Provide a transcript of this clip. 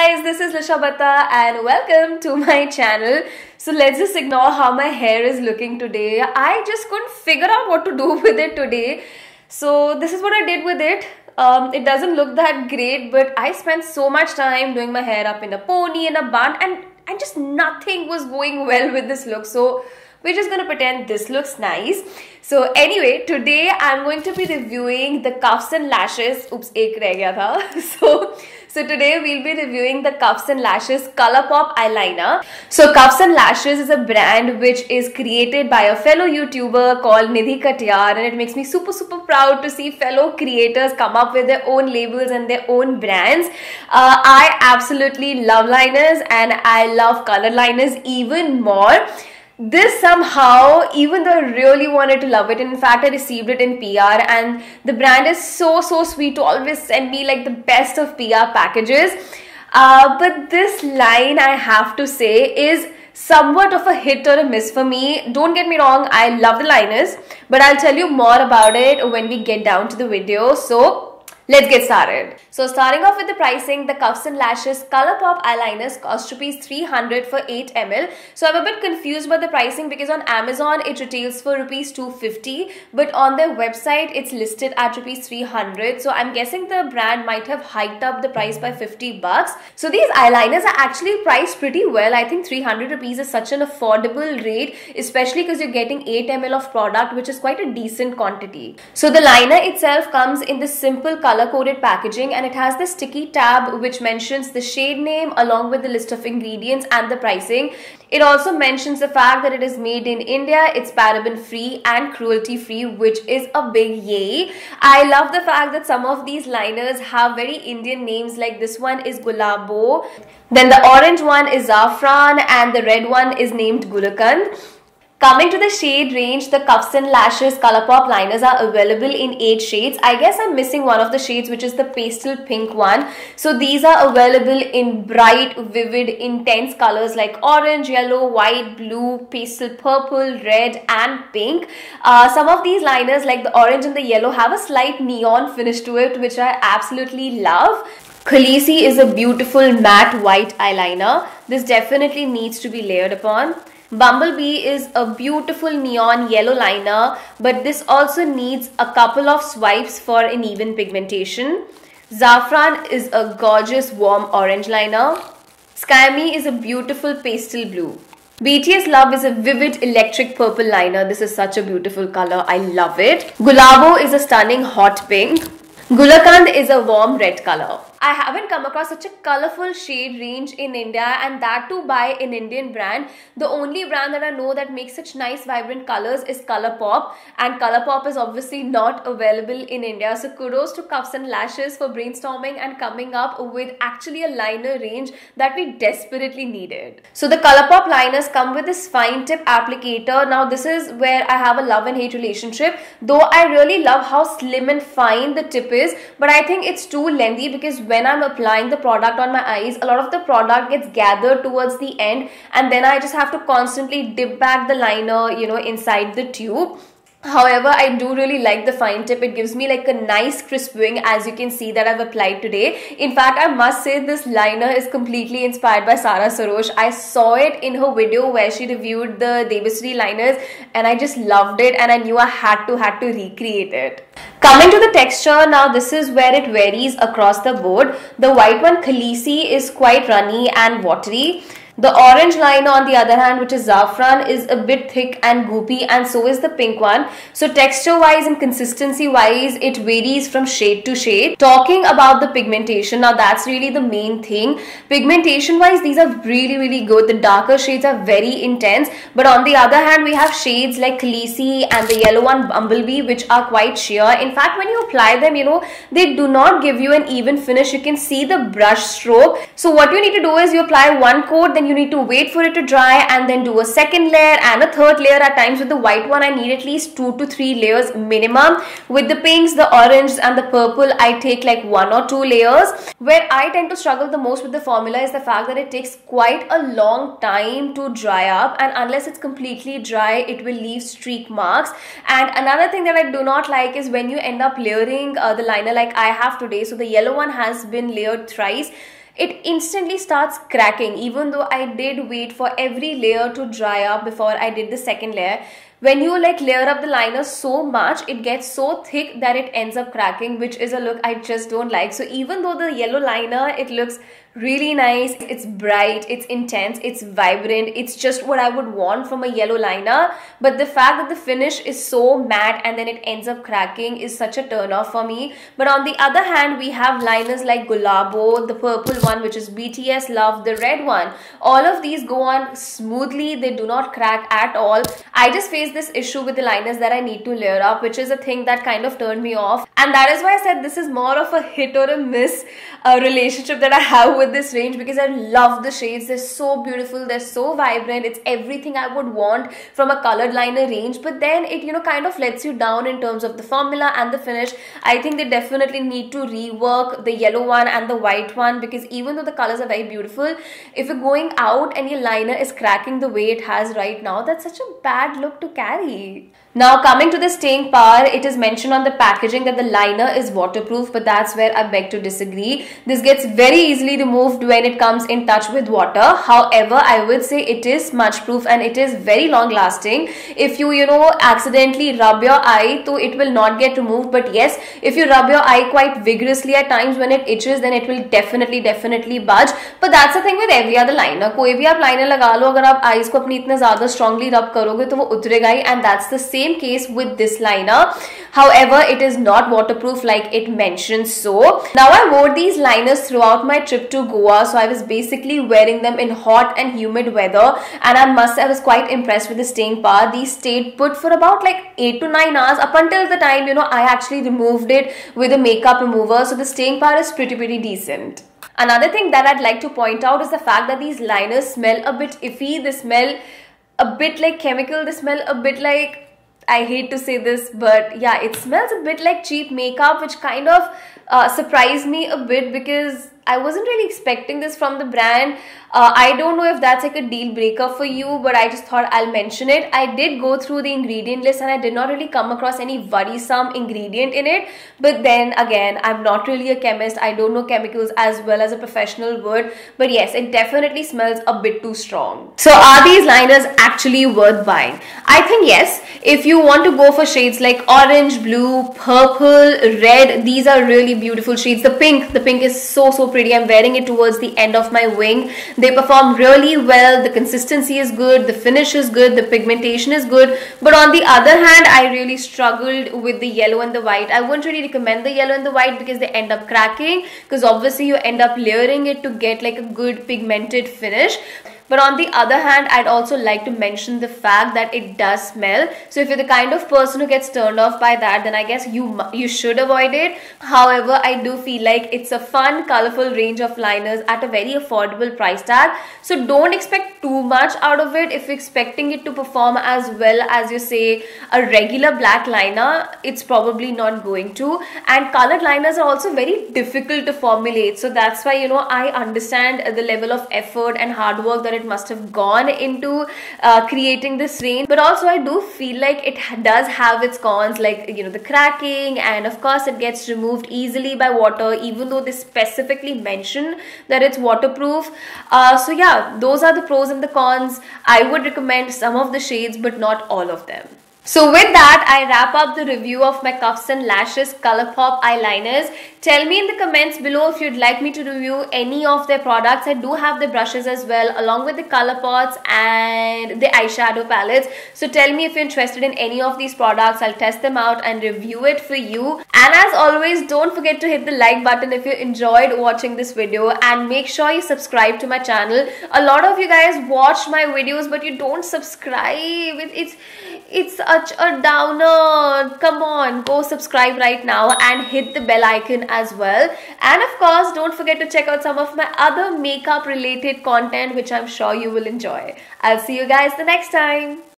guys, this is Lisha Bhatta and welcome to my channel. So let's just ignore how my hair is looking today. I just couldn't figure out what to do with it today. So this is what I did with it. It doesn't look that great, but I spent so much time doing my hair up in a pony and a bun, and just nothing was going well with this look. So we're just gonna pretend this looks nice. So anyway, today I'm going to be reviewing the Cuffs and Lashes. Oops, ek reh gaya tha. So today we'll be reviewing the Cuffs and Lashes Colourpop eyeliner. So Cuffs and Lashes is a brand which is created by a fellow YouTuber called Nidhi Katiyar, and it makes me super proud to see fellow creators come up with their own labels and their own brands. I absolutely love liners and I love color liners even more. This somehow, even though I really wanted to love it, and in fact I received it in PR, and the brand is so sweet to always send me like the best of PR packages. But this line, I have to say, is somewhat of a hit or a miss for me. Don't get me wrong, I love the liners, but I'll tell you more about it when we get down to the video. So let's get started. So starting off with the pricing, the Cuffs and Lashes Colourpop eyeliners cost rupees 300 for 8 ml. So I'm a bit confused about the pricing because on Amazon it retails for rupees 250, but on their website it's listed at rupees 300. So I'm guessing the brand might have hiked up the price by 50 bucks. So these eyeliners are actually priced pretty well. I think 300 rupees is such an affordable rate, especially because you're getting 8 ml of product, which is quite a decent quantity. So the liner itself comes in this simple color-coded packaging, and it has this sticky tab which mentions the shade name along with the list of ingredients and the pricing. It also mentions the fact that it is made in India, it's paraben free and cruelty free, which is a big yay. I love the fact that some of these liners have very Indian names, like this one is Gulabo, then the orange one is Zafran, and the red one is named Gulakand. Coming to the shade range, the Cuffs and Lashes Colourpop liners are available in 8 shades. I guess I'm missing one of the shades, which is the pastel pink one. So these are available in bright, vivid, intense colors like orange, yellow, white, blue, pastel purple, red and pink. Some of these liners like the orange and the yellow have a slight neon finish to it, which I absolutely love. Khaleesi is a beautiful matte white eyeliner. This definitely needs to be layered upon. Bumblebee is a beautiful neon yellow liner, but this also needs a couple of swipes for an even pigmentation. Zafran is a gorgeous warm orange liner. Skymi is a beautiful pastel blue. BTS Love is a vivid electric purple liner. This is such a beautiful color. I love it. Gulabo is a stunning hot pink. Gulakand is a warm red color. I haven't come across such a colorful shade range in India, and that too by an Indian brand. The only brand that I know that makes such nice vibrant colors is Colourpop, and Colourpop is obviously not available in India. So kudos to Cuffs and Lashes for brainstorming and coming up with actually a liner range that we desperately needed. So the Colourpop liners come with this fine tip applicator. Now this is where I have a love and hate relationship. Though I really love how slim and fine the tip is, but I think it's too lengthy because when I'm applying the product on my eyes, a lot of the product gets gathered towards the end, and then I just have to constantly dip back the liner, inside the tube. However, I do really like the fine tip. It gives me like a nice crisp wing, as you can see that I've applied today. In fact, I must say this liner is completely inspired by Sara Sarosh. I saw it in her video where she reviewed the Devasri liners, and I just loved it, and I knew I had to recreate it. Coming to the texture, now this is where it varies across the board. The white one, Khaleesi, is quite runny and watery. The orange liner on the other hand, which is Zafran, is a bit thick and goopy, and so is the pink one. So texture wise and consistency wise, it varies from shade to shade. Talking about the pigmentation, now that's really the main thing. Pigmentation wise, these are really good. The darker shades are very intense, but on the other hand, we have shades like Khaleesi and the yellow one Bumblebee, which are quite sheer. In fact, when you apply them, they do not give you an even finish. You can see the brush stroke. So what you need to do is you apply one coat, then you need to wait for it to dry and then do a second layer and a third layer. At times with the white one, I need at least 2 to 3 layers minimum. With the pinks, the orange and the purple, I take like 1 or 2 layers. Where I tend to struggle the most with the formula is the fact that it takes quite a long time to dry up, and unless it's completely dry, it will leave streak marks. And another thing that I do not like is when you end up layering the liner like I have today. So the yellow one has been layered thrice. it instantly starts cracking, even though I did wait for every layer to dry up before I did the second layer. When you like layer up the liner so much, it gets so thick that it ends up cracking, which is a look I just don't like. So even though the yellow liner, it looks really nice, it's bright, it's intense, it's vibrant, it's just what I would want from a yellow liner, but the fact that the finish is so matte and then it ends up cracking is such a turn off for me. But on the other hand, we have liners like Gulabo, the purple one which is BTS Love, the red one. All of these go on smoothly, they do not crack at all. I just face this issue with the liners that I need to layer up, which is a thing that kind of turned me off, and that is why I said this is more of a hit or a miss relationship that I have with this range, because I love the shades. They're so beautiful, they're so vibrant, it's everything I would want from a colored liner range, but then it kind of lets you down in terms of the formula and the finish. I think they definitely need to rework the yellow one and the white one, because even though the colors are very beautiful, if you're going out and your liner is cracking the way it has right now, that's such a bad look to carry. Now coming to the staying power, it is mentioned on the packaging that the liner is waterproof, but that's where I beg to disagree. This gets very easily removed when it comes in touch with water. However, I would say it is smudge proof and it is very long lasting. If you accidentally rub your eye, so it will not get removed, but yes, if you rub your eye quite vigorously at times when it itches, then it will definitely budge. But that's the thing with every other liner. कोई भी आप liner लगा लो, अगर आप eyes को अपनी इतने ज़्यादा strongly rub करोगे तो वो उतरेगा ही, and that's the same case with this liner. However, it is not waterproof like it mentions so. Now I wore these liners throughout my trip to Goa, so I was basically wearing them in hot and humid weather, and I must say I was quite impressed with the staying power. These stayed put for about like 8 to 9 hours, up until the time I actually removed it with a makeup remover, so the staying power is pretty decent. Another thing that I'd like to point out is the fact that these liners smell a bit iffy. They smell a bit like chemical, they smell a bit like, I hate to say this, but yeah, it smells a bit like cheap makeup, which kind of surprised me a bit, because I wasn't really expecting this from the brand. I don't know if that's like a deal breaker for you, but I just thought I'll mention it. I did go through the ingredient list and I did not really come across any worrisome ingredient in it. But then again, I'm not really a chemist. I don't know chemicals as well as a professional would. But yes, it definitely smells a bit too strong. So are these liners actually worth buying? I think yes. If you want to go for shades like orange, blue, purple, red, these are really beautiful shades. The pink is so pretty. I'm wearing it towards the end of my wing. They perform really well. The consistency is good, the finish is good, the pigmentation is good. But on the other hand, I really struggled with the yellow and the white. I wouldn't really recommend the yellow and the white because they end up cracking, because obviously you end up layering it to get like a good pigmented finish. But on the other hand, I'd also like to mention the fact that it does smell. So if you're the kind of person who gets turned off by that, then I guess you should avoid it. However, I do feel like it's a fun, colorful range of liners at a very affordable price tag. So don't expect too much out of it. If you're expecting it to perform as well as, you say, a regular black liner, it's probably not going to. And colored liners are also very difficult to formulate. So that's why, I understand the level of effort and hard work that it must have gone into creating this range. But also I do feel like it does have its cons, like the cracking, and of course it gets removed easily by water, even though they specifically mention that it's waterproof. So yeah, those are the pros and the cons. I would recommend some of the shades, but not all of them. So with that, I wrap up the review of my Cuffs and Lashes Colourpop eyeliners. Tell me in the comments below if you'd like me to review any of their products. I do have the brushes as well, along with the color pots and the eyeshadow palettes. So tell me if you're interested in any of these products. I'll test them out and review it for you. And as always, don't forget to hit the like button if you enjoyed watching this video, and make sure you subscribe to my channel. A lot of you guys watch my videos, but you don't subscribe. It's such a downer. Come on, go subscribe right now and hit the bell icon as well. And of course, don't forget to check out some of my other makeup related content, which I'm sure you will enjoy. I'll see you guys the next time.